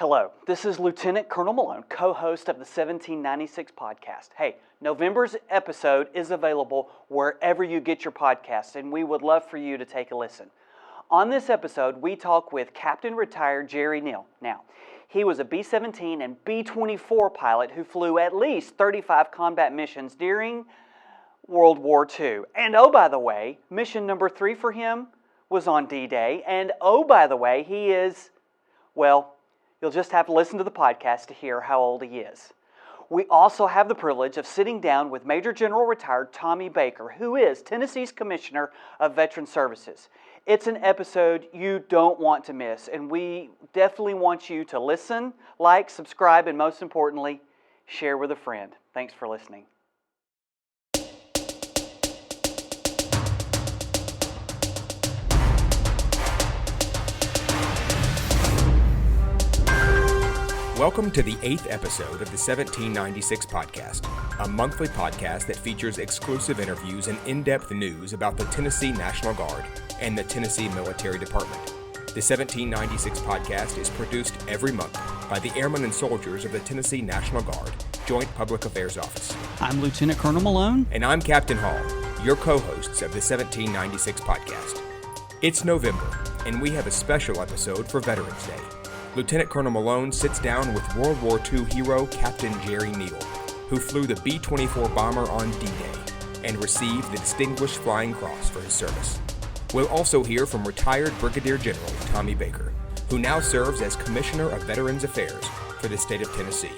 Hello, this is Lt.Col Malone, co-host of the 1796 podcast. Hey, November's episode is available wherever you get your podcasts, and we would love for you to take a listen. On this episode, we talk with Captain Retired Jerry Neal. Now, he was a B-17 and B-24 pilot who flew at least 35 combat missions during World War II. And oh, by the way, mission number 3 for him was on D-Day. And oh, by the way, he is, well, you'll just have to listen to the podcast to hear how old he is. We also have the privilege of sitting down with Major General Retired Tommy Baker, who is Tennessee's Commissioner of Veteran Services. It's an episode you don't want to miss, and we definitely want you to listen, like, subscribe, and most importantly, share with a friend. Thanks for listening. Welcome to the 8th episode of the 1796 podcast, a monthly podcast that features exclusive interviews and in-depth news about the Tennessee National Guard and the Tennessee Military Department. The 1796 podcast is produced every month by the airmen and soldiers of the Tennessee National Guard Joint Public Affairs Office. I'm Lt.Col Malone. And I'm Captain Hall, your co-hosts of the 1796 podcast. It's November, and we have a special episode for Veterans Day. Lt.Col Malone sits down with World War II hero Captain Jerry Neal, who flew the B-24 bomber on D-Day and received the Distinguished Flying Cross for his service. We'll also hear from retired Brigadier General Tommy Baker, who now serves as Commissioner of Veterans Affairs for the state of Tennessee.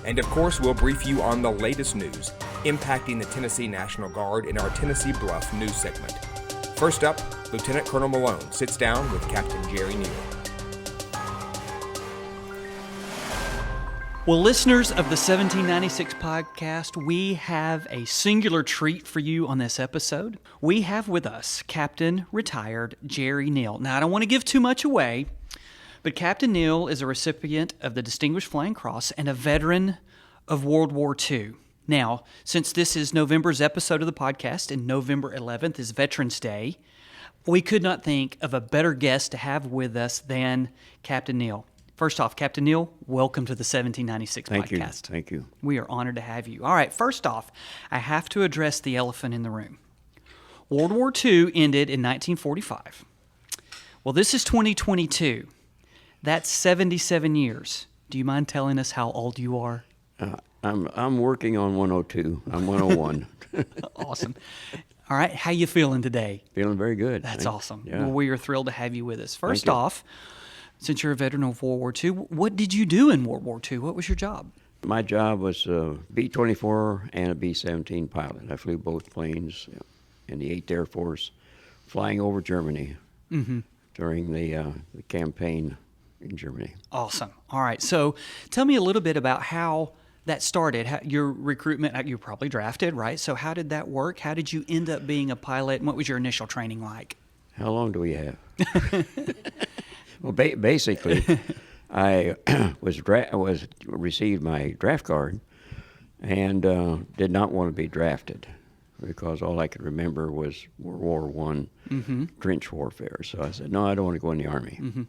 And of course, we'll brief you on the latest news impacting the Tennessee National Guard in our Tennessee Bluff news segment. First up, Lt.Col Malone sits down with Captain Jerry Neal. Well, listeners of the 1796 podcast, we have a singular treat for you on this episode. We have with us Captain Retired Jerry Neal. Now, I don't want to give too much away, but Captain Neal is a recipient of the Distinguished Flying Cross and a veteran of World War II. Now, since this is November's episode of the podcast and November 11th is Veterans Day, we could not think of a better guest to have with us than Captain Neal. First off, Captain Neal, welcome to the 1796 podcast. Thank you. We are honored to have you. All right, first off, I have to address the elephant in the room. World War II ended in 1945. Well, this is 2022. That's 77 years. Do you mind telling us how old you are? I'm working on 102. I'm 101. Awesome. All right, how you feeling today? Feeling very good. That's awesome. Yeah. Well, we are thrilled to have you with us. First off, since you're a veteran of World War II, what did you do in World War II? What was your job? My job was a B-24 and a B-17 pilot. I flew both planes in the 8th Air Force, flying over Germany during the campaign in Germany. Awesome. All right. So tell me a little bit about how that started. Your recruitment, you were probably drafted, right? So how did that work? How did you end up being a pilot, and what was your initial training like? How long do we have? Well, basically, I received my draft card and did not want to be drafted because all I could remember was World War I trench warfare. So I said, no, I don't want to go in the Army.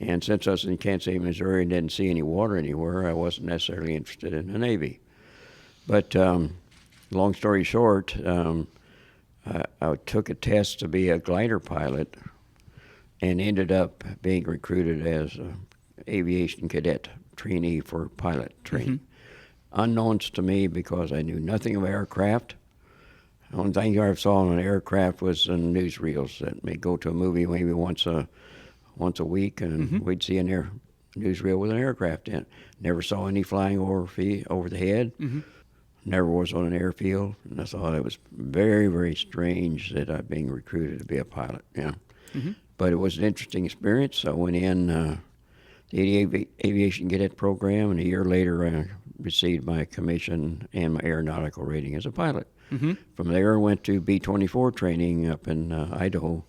And since I was in Kansas City, Missouri, and didn't see any water anywhere, I wasn't necessarily interested in the Navy. But long story short, I took a test to be a glider pilot and ended up being recruited as an aviation cadet trainee for pilot training. Unknowns to me because I knew nothing of aircraft. The only thing I ever saw on an aircraft was in newsreels that may go to a movie maybe once a week, and we'd see a newsreel with an aircraft in it. Never saw any flying over the head. Never was on an airfield, and I thought it was very, very strange that I'm being recruited to be a pilot. But it was an interesting experience. I went in the aviation cadet program, and a year later I received my commission and my aeronautical rating as a pilot. From there I went to B-24 training up in Idaho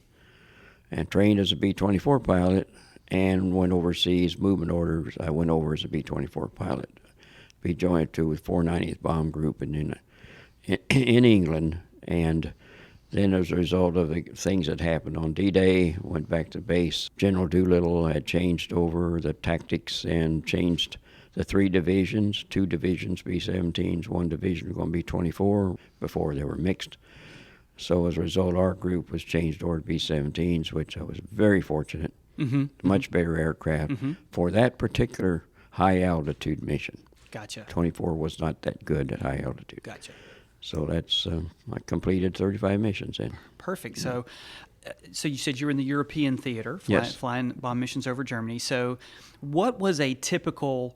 and trained as a B-24 pilot and went overseas, movement orders. I went over as a B-24 pilot. Be joined to with 490th Bomb Group in England, and Then as a result of the things that happened on D-Day, went back to base. General Doolittle had changed over the tactics and changed the 3 divisions, 2 divisions B-17s, 1 division was going to be 24. Before they were mixed. So as a result, our group was changed over to B-17s, which I was very fortunate. Much better aircraft for that particular high altitude mission. Gotcha. 24 was not that good at high altitude. Gotcha. So that's I completed 35 missions then. Perfect. So you said you were in the European theater, Yes. flying bomb missions over Germany. So what was a typical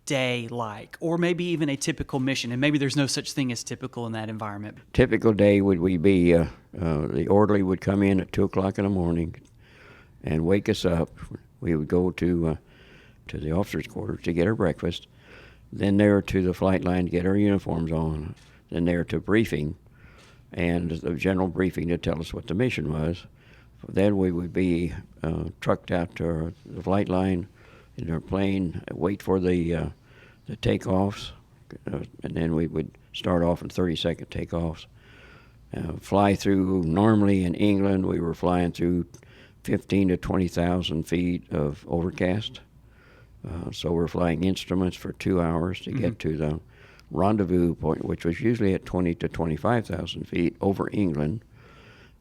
day like, or maybe even a typical mission? And maybe there's no such thing as typical in that environment. Typical day would we be, the orderly would come in at 2 o'clock in the morning and wake us up. We would go to the officers' quarters to get our breakfast, then there to the flight line to get our uniforms on, then there to briefing, and the general briefing to tell us what the mission was. Then we would be trucked out to the flight line in our plane, wait for the takeoffs, and then we would start off in 30-second takeoffs. Fly through, normally in England, we were flying through 15 to 20,000 feet of overcast. So we're flying instruments for 2 hours to get to the rendezvous point, which was usually at 20 to 25,000 feet over England.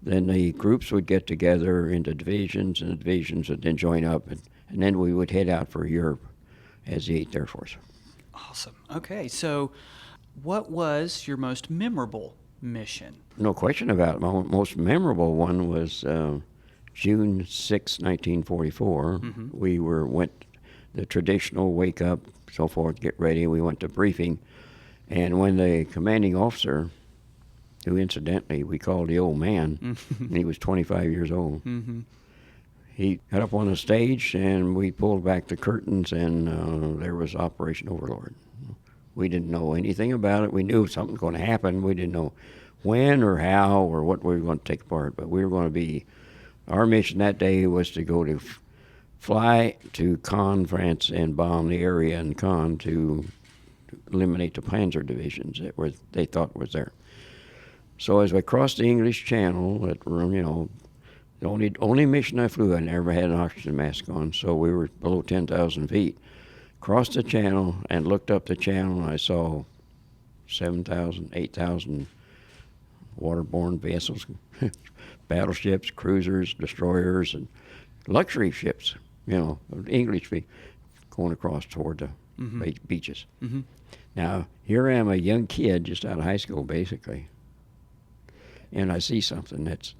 Then the groups would get together into divisions, and the divisions would then join up, and then we would head out for Europe as the 8th Air Force. Awesome. Okay, so what was your most memorable mission? No question about it. My most memorable one was June 6, 1944. We went the traditional wake up, so forth, get ready. We went to briefing, and when the commanding officer, who incidentally we called the old man, and he was 25 years old, he got up on the stage, and we pulled back the curtains, and there was Operation Overlord. We didn't know anything about it. We knew something was going to happen. We didn't know when or how or what we were going to take part, but we were going to be, our mission that day was to go to fly to Caen, France, and bomb the area in Caen to eliminate the Panzer divisions that they thought was there. So as we crossed the English Channel, the only mission I flew, I never had an oxygen mask on, so we were below 10,000 feet. Crossed the channel and looked up the channel, and I saw 7,000, 8,000 waterborne vessels, battleships, cruisers, destroyers, and luxury ships, English going across toward the beaches. Now, here I am, a young kid, just out of high school, basically, and I see something that's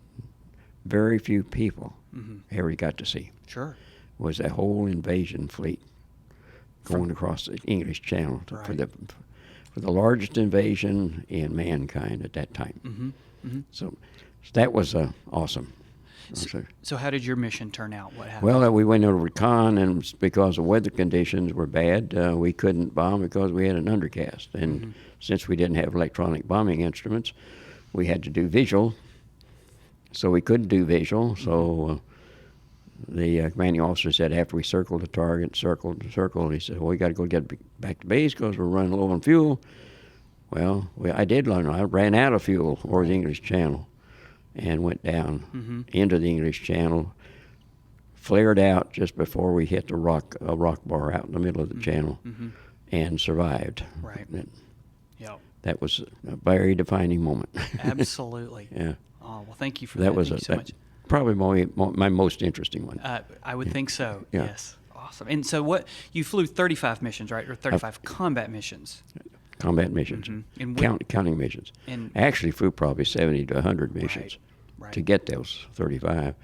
very few people ever got to see. Sure. Was a whole invasion fleet going across the English Channel for the largest invasion in mankind at that time. So that was awesome. So how did your mission turn out? What happened? Well, we went over Caen, and because the weather conditions were bad, we couldn't bomb because we had an undercast. And since we didn't have electronic bombing instruments, we had to do visual. So we couldn't do visual. So the commanding officer said after we circled the target, circled, he said, well, we got to go get back to base because we're running low on fuel. Well, I did learn. I ran out of fuel over the English Channel and went down into the English Channel, flared out just before we hit a rock bar out in the middle of the channel, and survived. Right. Yeah. That was a very defining moment. Absolutely. Yeah. Oh, well, thank you for that. Thank you so much. Probably my most interesting one. I would think so. Yeah. Yes. Awesome. And so you flew 35 missions, right? Or 35 combat missions. Combat missions, counting missions. And I actually flew probably 70 to 100 missions to get those 35.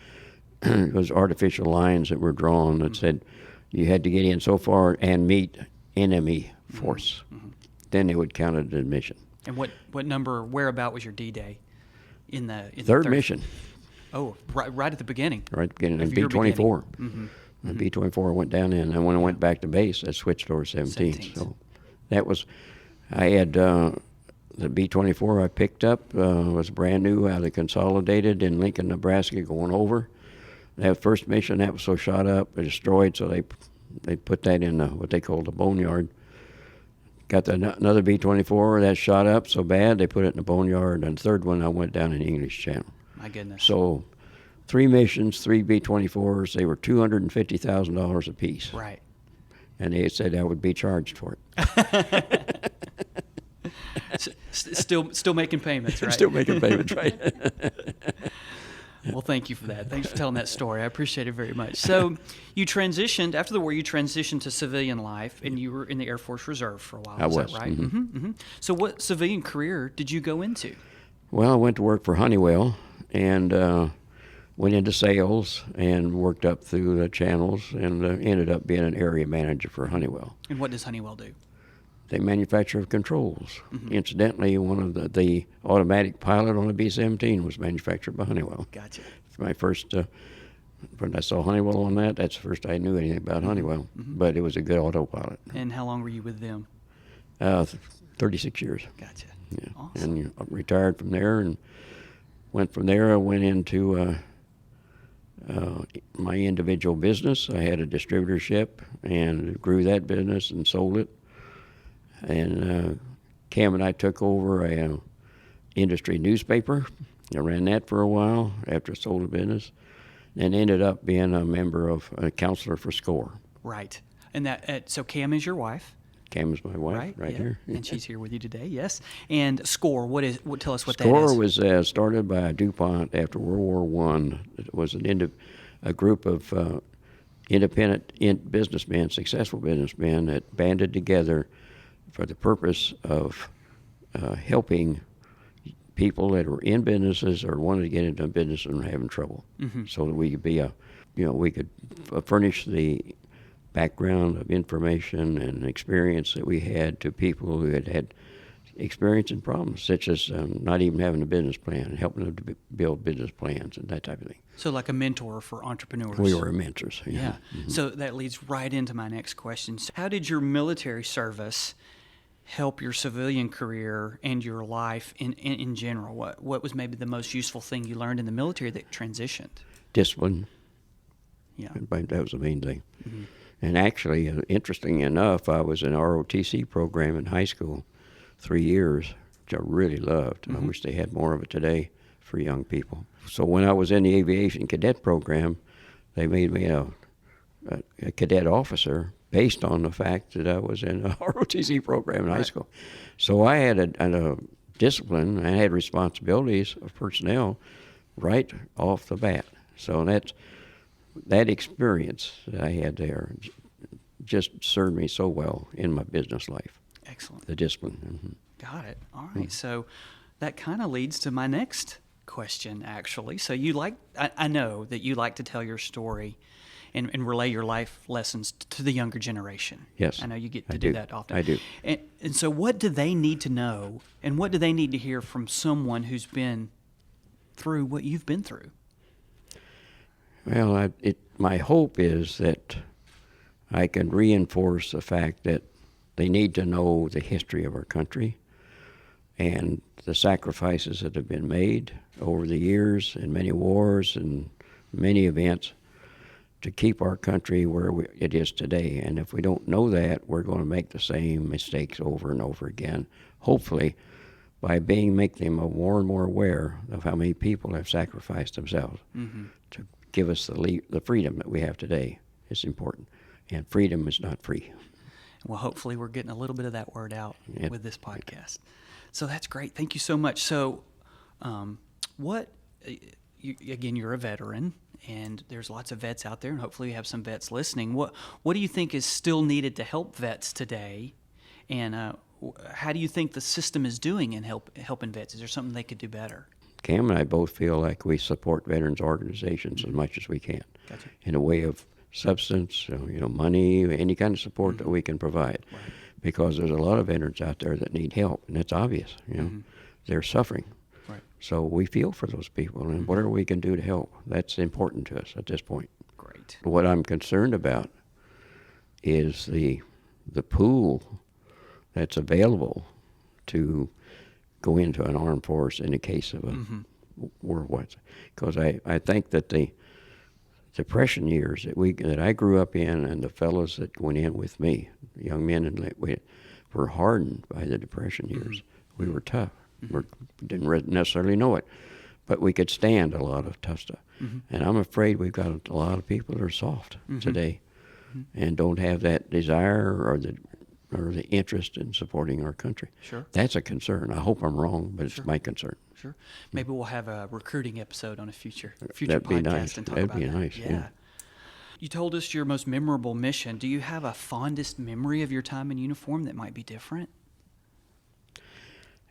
Those artificial lines that were drawn that said you had to get in so far and meet enemy force. Then they would count it as a mission. And what number, whereabout was your D-Day in the third mission? Oh, right at the beginning. Right at the beginning, and B-24. The B-24 went down in, and when I went back to base, I switched over 17. So that was, I had the B-24 I picked up was brand new out of the Consolidated in Lincoln, Nebraska, going over. That first mission, that was so shot up, destroyed, so they put that in what they call the boneyard got another B-24 that shot up so bad they put it in the boneyard, and the third one I went down in the English Channel. My goodness. So 3 missions, 3 B-24s, they were $250,000 apiece. Right. And they said I would be charged for it. Still making payments, right? Still making payments, right? Well, thank you for that. Thanks for telling that story. I appreciate it very much. So you transitioned, after the war, you transitioned to civilian life, and you were in the Air Force Reserve for a while. I was. That right? Mm-hmm. Mm-hmm. So what civilian career did you go into? Well, I went to work for Honeywell and went into sales and worked up through the channels and ended up being an area manager for Honeywell. And what does Honeywell do? They manufacture controls. Mm-hmm. Incidentally, one of the automatic pilot on the B-17 was manufactured by Honeywell. Gotcha. My first, when I saw Honeywell on that, that's the first I knew anything about Honeywell. Mm-hmm. But it was a good autopilot. And how long were you with them? 36 years. Gotcha. Yeah. Awesome. And retired from there and went from there. I went into my individual business. I had a distributorship and grew that business and sold it. And Cam and I took over a industry newspaper. I ran that for a while after I sold the business, and ended up being a member of a counselor for SCORE. Right. And that so Cam is your wife. Cam is my wife, right yeah. here. And she's here with you today, yes. And SCORE, tell us what SCORE that is. was started by DuPont after World War I. It was a group of independent businessmen, successful businessmen that banded together for the purpose of helping people that were in businesses or wanted to get into business and were having trouble, so that we could be we could furnish the background of information and experience that we had to people who had experience and problems, such as not even having a business plan and helping them to build business plans and that type of thing. So like a mentor for entrepreneurs. We were mentors. Yeah. Mm-hmm. So that leads right into my next question. So how did your military service help your civilian career and your life in general? What was maybe the most useful thing you learned in the military that transitioned? Discipline. Yeah. That was the main thing. Mm-hmm. And actually, interesting enough, I was in an ROTC program in high school 3 years, which I really loved. Mm-hmm. I wish they had more of it today for young people. So when I was in the aviation cadet program, they made me a cadet officer based on the fact that I was in a ROTC program in high school. So I had a discipline, I had responsibilities of personnel right off the bat. So that experience that I had there just served me so well in my business life. Excellent. The discipline. Mm-hmm. Got it. All right. So that kind of leads to my next question, actually. So I know that you like to tell your story and relay your life lessons to the younger generation. Yes. I know you get to do that often. I do. And so what do they need to know, and what do they need to hear from someone who's been through what you've been through? Well, my hope is that I can reinforce the fact that they need to know the history of our country and the sacrifices that have been made over the years in many wars and many events to keep our country where it is today. And if we don't know that, we're going to make the same mistakes over and over again. Hopefully, by make them more and more aware of how many people have sacrificed themselves to give us the freedom that we have today. It's important. And freedom is not free. Well, hopefully we're getting a little bit of that word out with this podcast. So that's great. Thank you so much. So again, you're a veteran, and there's lots of vets out there, and hopefully you have some vets listening. What do you think is still needed to help vets today, and how do you think the system is doing in helping vets? Is there something they could do better? Cam and I both feel like we support veterans organizations as much as we can. Gotcha. In a way of substance, money, any kind of support that we can provide. Right. Because there's a lot of veterans out there that need help, and it's obvious. They're suffering. Right. So we feel for those people, and whatever we can do to help, that's important to us at this point. Great. What I'm concerned about is the pool that's available to go into an armed force in the case of a World War. Because I think that the Depression years that I grew up in, and the fellows that went in with me, young men, and were hardened by the Depression years. We were tough. We didn't necessarily know it, but we could stand a lot of tough stuff. And I'm afraid we've got a lot of people that are soft today and don't have that desire or the interest in supporting our country. Sure. That's a concern. I hope I'm wrong, but it's my concern. Sure. Maybe we'll have a recruiting episode on a future That'd be podcast nice. and talk That'd about be that. nice, yeah. You told us your most memorable mission. Do you have a fondest memory of your time in uniform that might be different?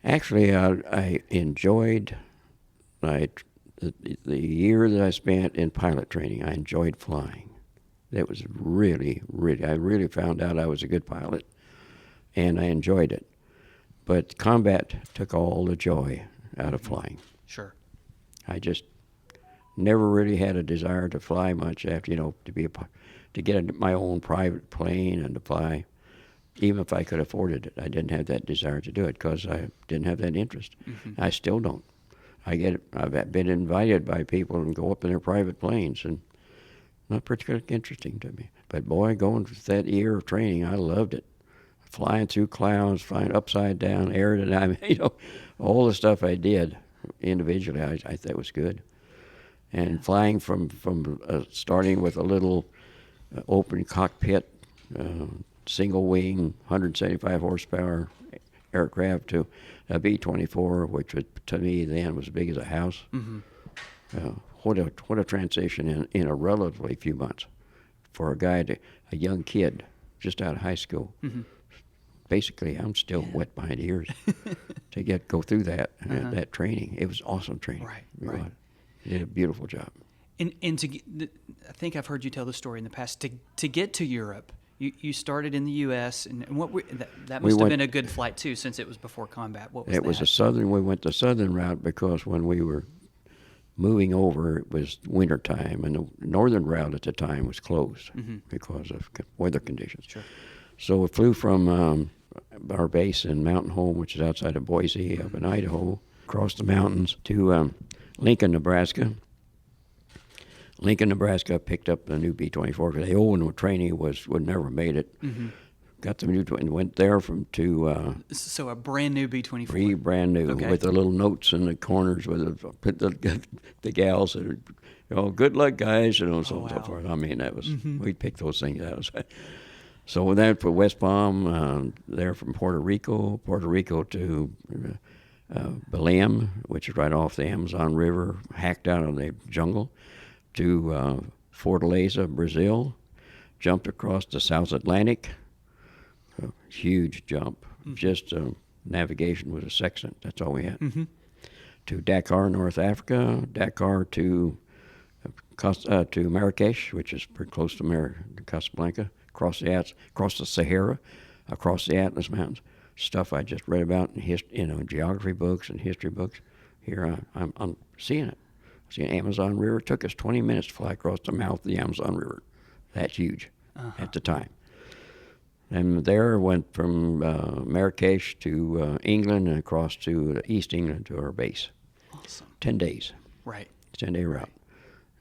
Actually, I enjoyed the year that I spent in pilot training. I enjoyed flying. That was really, I really found out I was a good pilot, and I enjoyed it. But combat took all the joy out of flying. Sure. I just never really had a desire to fly much after, to get my own private plane and to fly. Even if I could afford it, I didn't have that desire to do it because I didn't have that interest. I still don't. I've been invited by people and go up in their private planes, and not particularly interesting to me. But boy, going through that year of training, I loved it. Flying through clouds, flying upside down, aerodynamic, all the stuff I did individually, I thought was good. And flying from starting with a little open cockpit, single wing, 175 horsepower aircraft to a B-24, which to me then was as big as a house. What a transition in a relatively few months for a young kid just out of high school. Basically, I'm still wet behind the ears to go through that training. It was awesome training. Right. You did a beautiful job. And I think I've heard you tell the story in the past. To get to Europe, you started in the U.S. and that must have been a good flight too, since it was before combat. What was that? It was we went the southern route because when we were moving over, it was wintertime, and the northern route at the time was closed because of weather conditions. Sure. So we flew from our base in Mountain Home, which is outside of Boise, up in Idaho, across the mountains to Lincoln, Nebraska. Lincoln, Nebraska picked up the new B-24 because the old one with training would never made it. Got the new and went there So a brand new B-24. Brand new with the little notes in the corners with the gals that are, good luck, guys, so on and so forth. I mean, that was we picked those things out. So with that for West Palm, there from Puerto Rico to Belém, which is right off the Amazon River, hacked out of the jungle, to Fortaleza, Brazil, jumped across the South Atlantic, a huge jump. Just navigation was a sextant. That's all we had. To Dakar, North Africa, Dakar to Marrakesh, which is pretty close to Casablanca, across the Sahara, across the Atlas Mountains. Stuff I just read about in geography books and history books. Here I'm seeing it. See, Amazon River. It took us 20 minutes to fly across the mouth of the Amazon River. That's huge at the time. And there went from Marrakesh to England and across to East England to our base. Awesome. 10 days. Right. 10-day route.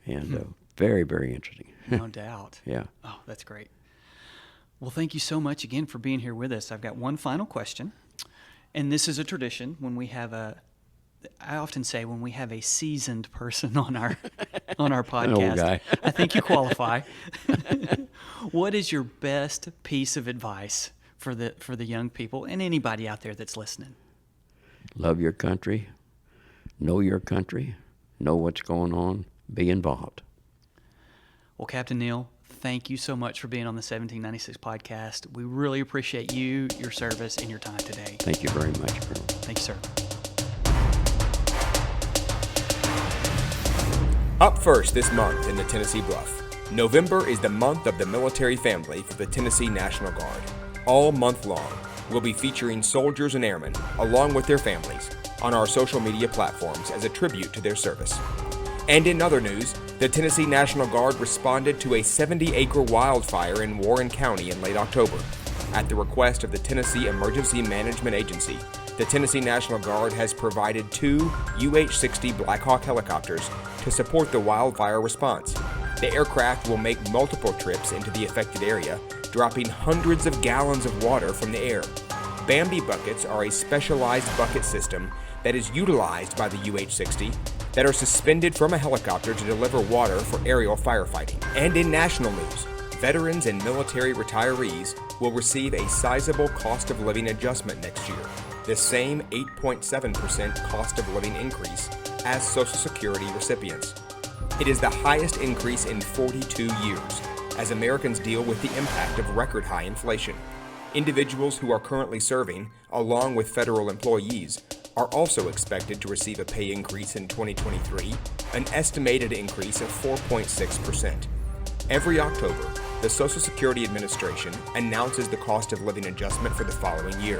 And very, very interesting. No doubt. Yeah. Oh, that's great. Well, thank you so much again for being here with us. I've got one final question. And this is a tradition when we have I often say when we have a seasoned person on our podcast. An old guy. I think you qualify. What is your best piece of advice for the young people and anybody out there that's listening? Love your country. Know your country. Know what's going on. Be involved. Well, Captain Neal, thank you so much for being on the 1796 podcast. We really appreciate you, your service, and your time today. Thank you very much, Colonel. Thank you, sir. Up first this month in the Tennessee Bluff. November is the month of the military family for the Tennessee National Guard. All month long, we'll be featuring soldiers and airmen, along with their families, on our social media platforms as a tribute to their service. And in other news, the Tennessee National Guard responded to a 70-acre wildfire in Warren County in late October. At the request of the Tennessee Emergency Management Agency, the Tennessee National Guard has provided 2 UH-60 Black Hawk helicopters to support the wildfire response. The aircraft will make multiple trips into the affected area, dropping hundreds of gallons of water from the air. Bambi buckets are a specialized bucket system that is utilized by the UH-60 that are suspended from a helicopter to deliver water for aerial firefighting. And in national news, veterans and military retirees will receive a sizable cost of living adjustment next year, the same 8.7% cost of living increase as Social Security recipients. It is the highest increase in 42 years as Americans deal with the impact of record high inflation. Individuals who are currently serving, along with federal employees, are also expected to receive a pay increase in 2023, an estimated increase of 4.6%. Every October, the Social Security Administration announces the cost of living adjustment for the following year.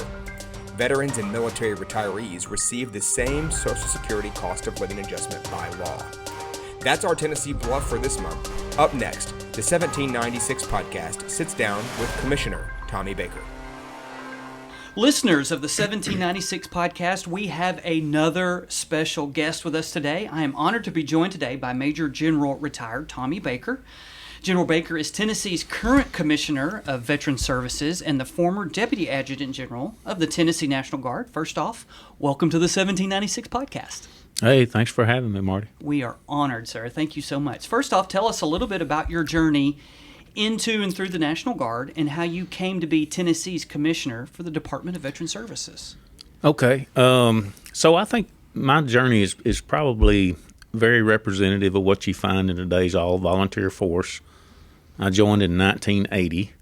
Veterans and military retirees receive the same Social Security cost of living adjustment by law. That's our Tennessee Bluff for this month. Up next, the 1796 podcast sits down with Commissioner Tommy Baker. Listeners of the 1796 podcast, we have another special guest with us today. I am honored to be joined today by Major General retired Tommy Baker. General Baker is Tennessee's current Commissioner of Veteran Services and the former Deputy Adjutant General of the Tennessee National Guard. First off, welcome to the 1796 podcast. Hey, thanks for having me, Marty. We are honored, sir. Thank you so much. First off, tell us a little bit about your journey into and through the National Guard and how you came to be Tennessee's Commissioner for the Department of Veteran Services. Okay, so I think my journey is probably very representative of what you find in today's all-volunteer force. I joined in 1980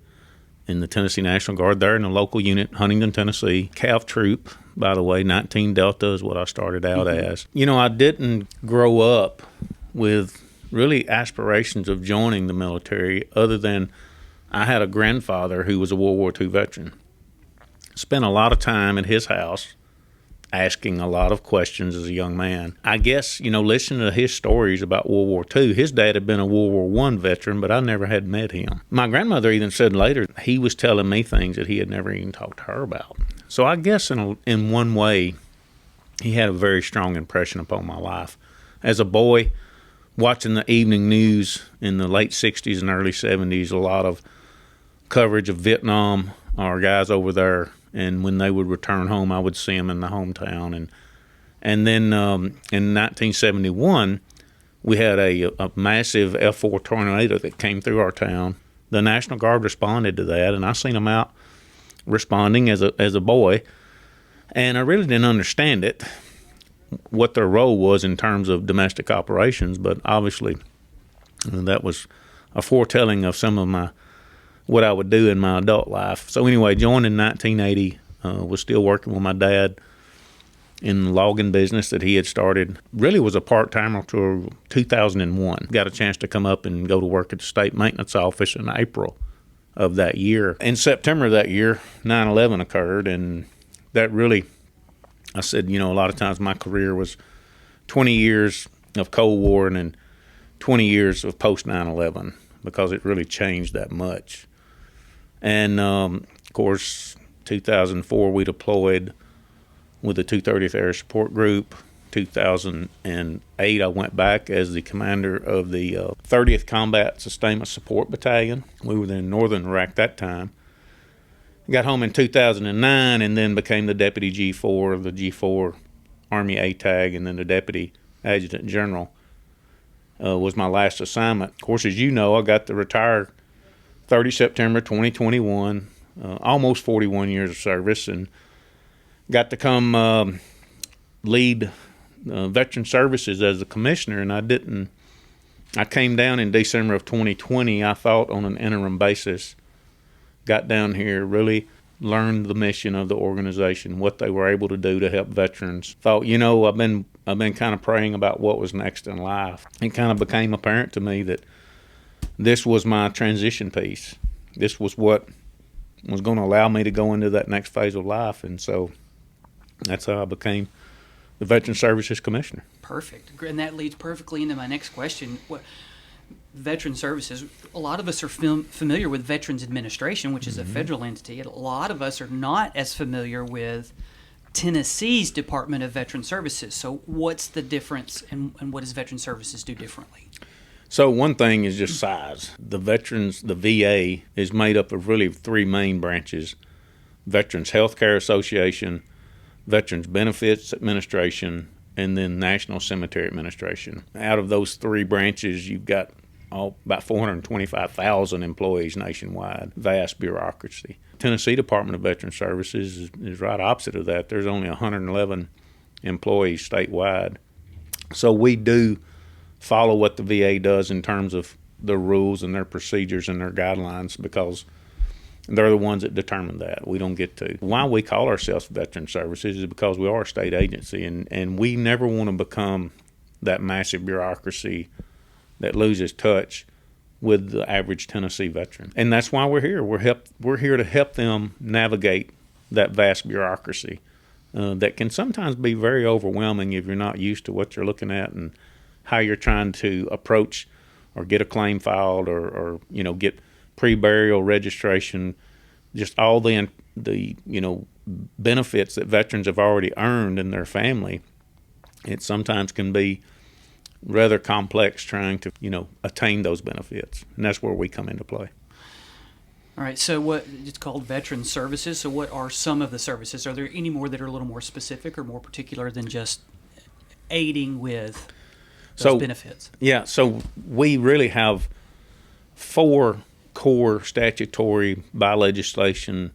in the Tennessee National Guard there in the local unit, Huntington, Tennessee. Cav Troop, by the way, 19 Delta is what I started out as. You know, I didn't grow up with really aspirations of joining the military other than I had a grandfather who was a World War II veteran. Spent a lot of time at his house asking a lot of questions as a young man. I guess, you know, listening to his stories about World War II, his dad had been a World War I veteran, but I never had met him. My grandmother even said later he was telling me things that he had never even talked to her about. So I guess in one way, he had a very strong impression upon my life. As a boy, watching the evening news in the late 60s and early 70s, a lot of coverage of Vietnam, our guys over there, and when they would return home, I would see them in the hometown. And then in 1971, we had a massive F4 tornado that came through our town. The National Guard responded to that, and I seen them out responding as a boy, and I really didn't understand it, what their role was in terms of domestic operations, but obviously that was a foretelling of some of what I would do in my adult life. So anyway, joined in 1980, was still working with my dad in the logging business that he had started. Really was a part-timer till 2001. Got a chance to come up and go to work at the state maintenance office in April of that year. In September of that year, 9/11 occurred, and that really, I said, you know, a lot of times my career was 20 years of Cold War and then 20 years of post-9/11 because it really changed that much. And, of course, 2004 we deployed with the 230th Air Support Group. 2008 I went back as the commander of the 30th Combat Sustainment Support Battalion. We were in northern Iraq that time. Got home in 2009 and then became the Deputy G4 of the G4 Army ATAG, and then the Deputy Adjutant General was my last assignment. Of course, as you know, I got to retire 30 September 2021, almost 41 years of service, and got to come lead Veteran Services as the commissioner, and I came down in December of 2020, I thought, on an interim basis. Got down here, really learned the mission of the organization, what they were able to do to help veterans. Thought, you know, I've been kind of praying about what was next in life. It kind of became apparent to me that this was my transition piece. This was what was going to allow me to go into that next phase of life, and so that's how I became the Veteran Services Commissioner. Perfect. And that leads perfectly into my next question. Veteran Services, a lot of us are familiar with Veterans Administration, which is a federal entity. A lot of us are not as familiar with Tennessee's Department of Veteran Services. So what's the difference, and what does Veteran Services do differently? So one thing is just size. The VA is made up of really three main branches. Veterans Healthcare Association, Veterans Benefits Administration, and then National Cemetery Administration. Out of those three branches, you've got about 425,000 employees nationwide. Vast bureaucracy. Tennessee Department of Veterans Services is right opposite of that. There's only 111 employees statewide. So we do follow what the VA does in terms of the rules and their procedures and their guidelines, because they're the ones that determine that. We don't get to. Why we call ourselves Veteran Services is because we are a state agency, and we never want to become that massive bureaucracy that loses touch with the average Tennessee veteran. And that's why we're here. We're here to help them navigate that vast bureaucracy that can sometimes be very overwhelming if you're not used to what you're looking at and how you're trying to approach or get a claim filed or get pre-burial registration, just all the benefits that veterans have already earned in their family. It sometimes can be rather complex trying to attain those benefits, and that's where we come into play. All right, so it's called Veteran Services. So what are some of the services? Are there any more that are a little more specific or more particular than just aiding with those benefits? Yeah, so we really have 4 core statutory by legislation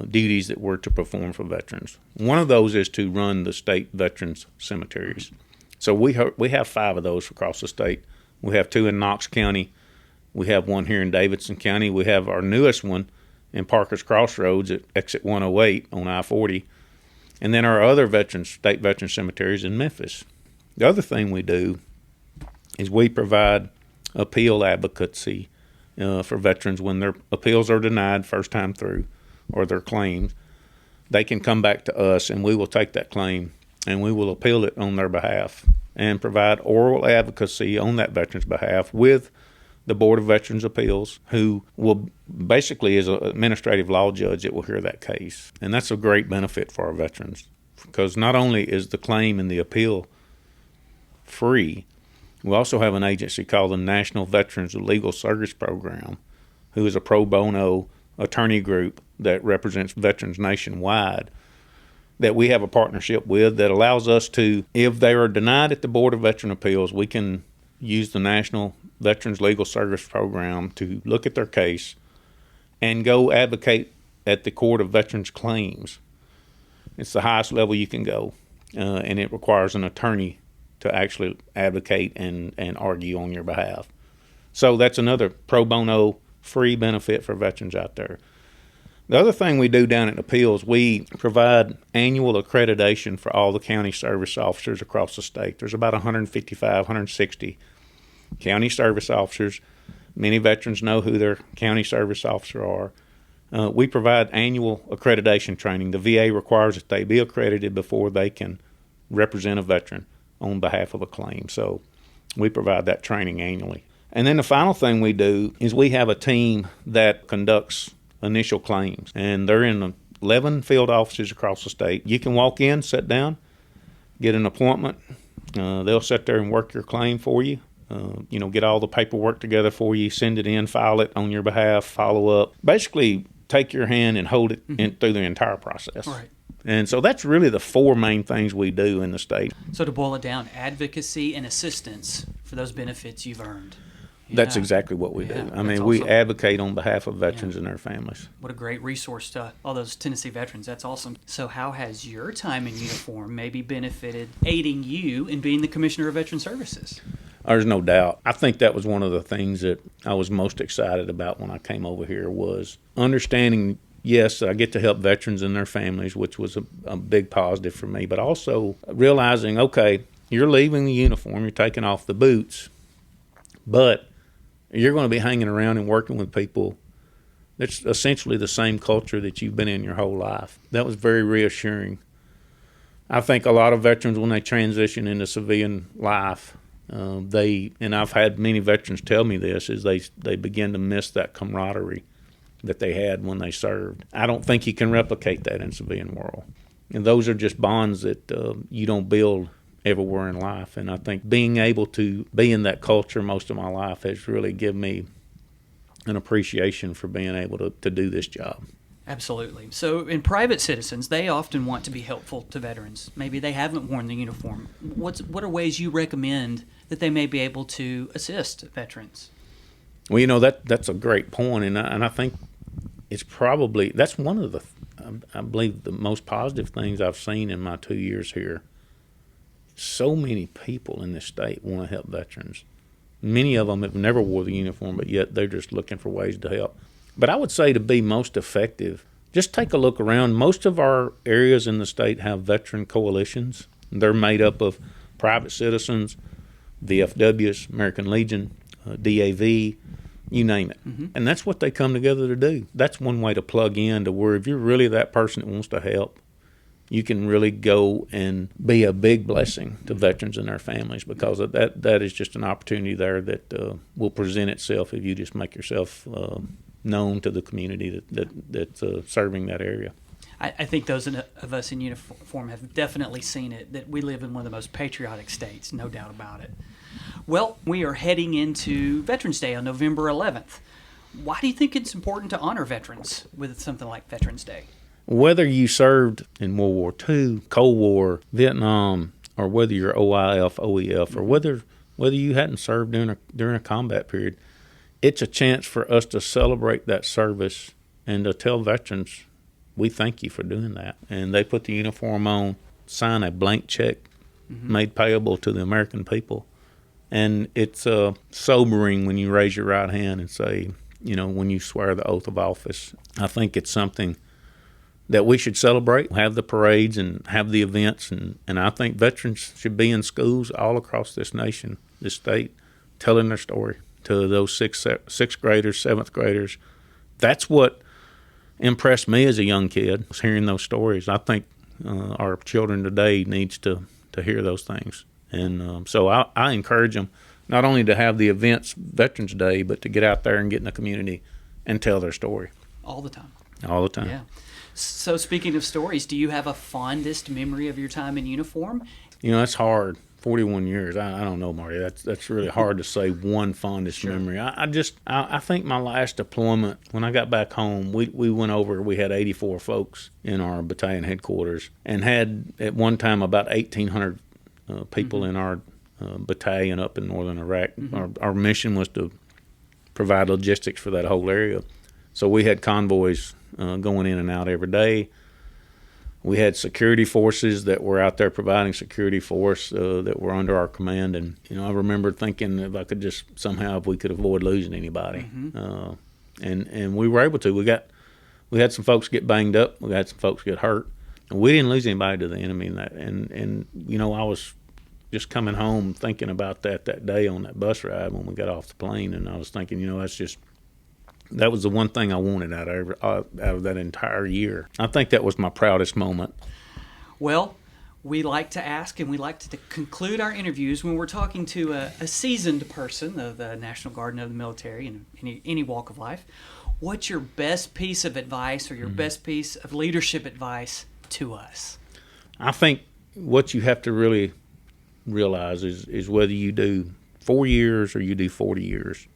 duties that we're to perform for veterans. One of those is to run the state veterans cemeteries. So we have 5 of those across the state. We have 2 in Knox County. We have 1 here in Davidson County. We have our newest one in Parker's Crossroads at exit 108 on I-40. And then our other state veteran cemeteries in Memphis. The other thing we do is we provide appeal advocacy for veterans when their appeals are denied first time through, or their claims. They can come back to us, and we will take that claim and we will appeal it on their behalf and provide oral advocacy on that veteran's behalf with the Board of Veterans Appeals, who will basically is an administrative law judge that will hear that case. And that's a great benefit for our veterans, because not only is the claim and the appeal free, we also have an agency called the National Veterans Legal Service Program, who is a pro bono attorney group that represents veterans nationwide, that we have a partnership with that allows us to, if they are denied at the Board of Veteran Appeals, we can use the National Veterans Legal Service Program to look at their case and go advocate at the Court of Veterans Claims. It's the highest level you can go, and it requires an attorney to actually advocate and argue on your behalf. So that's another pro bono free benefit for veterans out there. The other thing we do down at Appeals, we provide annual accreditation for all the county service officers across the state. There's about 155, 160 county service officers. Many veterans know who their county service officer are. We provide annual accreditation training. The VA requires that they be accredited before they can represent a veteran on behalf of a claim. So we provide that training annually. And then the final thing we do is we have a team that conducts initial claims, and they're in 11 field offices across the state. You can walk in, sit down, get an appointment. They'll sit there and work your claim for you. Get all the paperwork together for you, send it in, file it on your behalf, follow up. Basically, take your hand and hold it through the entire process. Right. And so that's really the 4 main things we do in the state. So to boil it down, advocacy and assistance for those benefits you've earned. That's exactly what we do. I mean, we advocate on behalf of veterans and their families. What a great resource to all those Tennessee veterans. That's awesome. So how has your time in uniform maybe benefited aiding you in being the Commissioner of Veteran Services? There's no doubt. I think that was one of the things that I was most excited about when I came over here, was understanding, yes, I get to help veterans and their families, which was a big positive for me, but also realizing, okay, you're leaving the uniform, you're taking off the boots, but you're going to be hanging around and working with people that's essentially the same culture that you've been in your whole life. That was very reassuring. I think a lot of veterans, when they transition into civilian life, and I've had many veterans tell me this, is they begin to miss that camaraderie that they had when they served. I don't think you can replicate that in civilian world. And those are just bonds that you don't build everywhere in life. And I think being able to be in that culture most of my life has really given me an appreciation for being able to do this job. Absolutely. So, in private citizens, they often want to be helpful to veterans. Maybe they haven't worn the uniform. What are ways you recommend that they may be able to assist veterans? Well, that's a great point, and I think it's probably that's one of the I believe the most positive things I've seen in my 2 years here. So many people in this state want to help veterans. Many of them have never wore the uniform, but yet they're just looking for ways to help. But I would say to be most effective, just take a look around. Most of our areas in the state have veteran coalitions. They're made up of private citizens, VFWs, American Legion, DAV, you name it. Mm-hmm. And that's what they come together to do. That's one way to plug in to where if you're really that person that wants to help, you can really go and be a big blessing to veterans and their families, because of that is just an opportunity there that will present itself if you just make yourself known to the community that's serving that area. I think those of us in uniform have definitely seen it, that we live in one of the most patriotic states, no doubt about it. Well, we are heading into Veterans Day on November 11th. Why do you think it's important to honor veterans with something like Veterans Day? Whether you served in World War II, Cold War, Vietnam, or whether you're OIF, OEF, or whether you hadn't served during a combat period, it's a chance for us to celebrate that service and to tell veterans, we thank you for doing that. And they put the uniform on, sign a blank check made payable to the American people. And it's sobering when you raise your right hand and say, when you swear the oath of office. I think it's something that we should celebrate, have the parades and have the events. And I think veterans should be in schools all across this nation, this state, telling their story to those sixth graders, seventh graders. That's what impressed me as a young kid, was hearing those stories. I think our children today needs to hear those things. And so I encourage them not only to have the events, Veterans Day, but to get out there and get in the community and tell their story. All the time. All the time. Yeah. So speaking of stories, do you have a fondest memory of your time in uniform? That's hard. 41 years. I don't know, Marty. That's really hard to say one fondest memory. I think my last deployment, when I got back home, we went over, we had 84 folks in our battalion headquarters and had at one time about 1,800 people in our battalion up in northern Iraq. Our mission was to provide logistics for that whole area. So we had convoys going in and out every day. We had security forces that were out there providing security for us that were under our command. And, I remember thinking if I could just somehow, if we could avoid losing anybody. And we were able to. We had some folks get banged up. We had some folks get hurt. And we didn't lose anybody to the enemy. And I was just coming home thinking about that day on that bus ride when we got off the plane. And I was thinking, that was the one thing I wanted out of that entire year. I think that was my proudest moment. Well, we like to ask and we like to conclude our interviews when we're talking to a seasoned person of the National Guard and of the military in any walk of life. What's your best piece of advice or your best piece of leadership advice to us? I think what you have to really realize is whether you do 4 years or you do 40 years.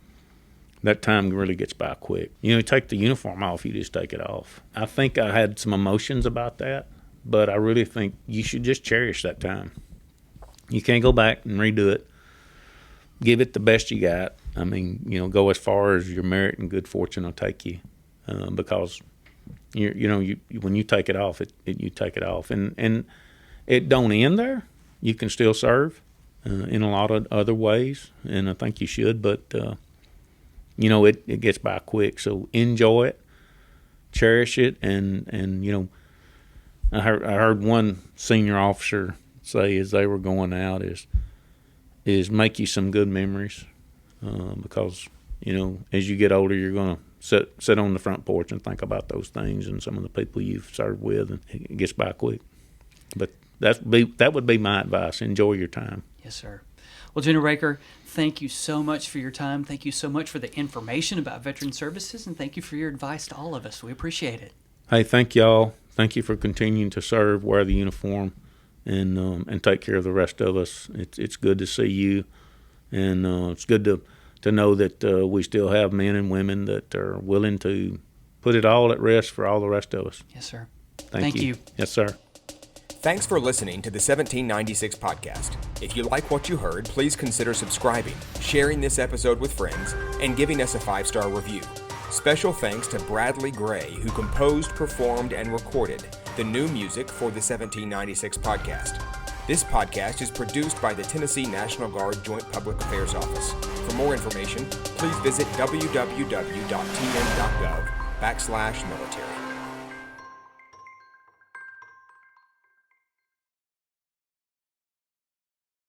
That time really gets by quick. You take the uniform off, you just take it off. I think I had some emotions about that, but I really think you should just cherish that time. You can't go back and redo it. Give it the best you got. Go as far as your merit and good fortune will take you, because when you take it off, you take it off, and it don't end there. You can still serve in a lot of other ways, and I think you should, but. It gets by quick, so enjoy it, cherish it, and I heard one senior officer say as they were going out is make you some good memories, because as you get older you're going to sit on the front porch and think about those things and some of the people you've served with, and it gets by quick. But that would be my advice. Enjoy your time. Yes, sir. Well, General Raker, thank you so much for your time. Thank you so much for the information about veteran services, and thank you for your advice to all of us. We appreciate it. Hey, thank y'all. Thank you for continuing to serve, wear the uniform, and take care of the rest of us. It's good to see you, and it's good to know that we still have men and women that are willing to put it all at rest for all the rest of us. Yes, sir. Thank you. Yes, sir. Thanks for listening to the 1796 podcast. If you like what you heard, please consider subscribing, sharing this episode with friends, and giving us a 5-star review. Special thanks to Bradley Gray, who composed, performed, and recorded the new music for the 1796 podcast. This podcast is produced by the Tennessee National Guard Joint Public Affairs Office. For more information, please visit www.tn.gov/military.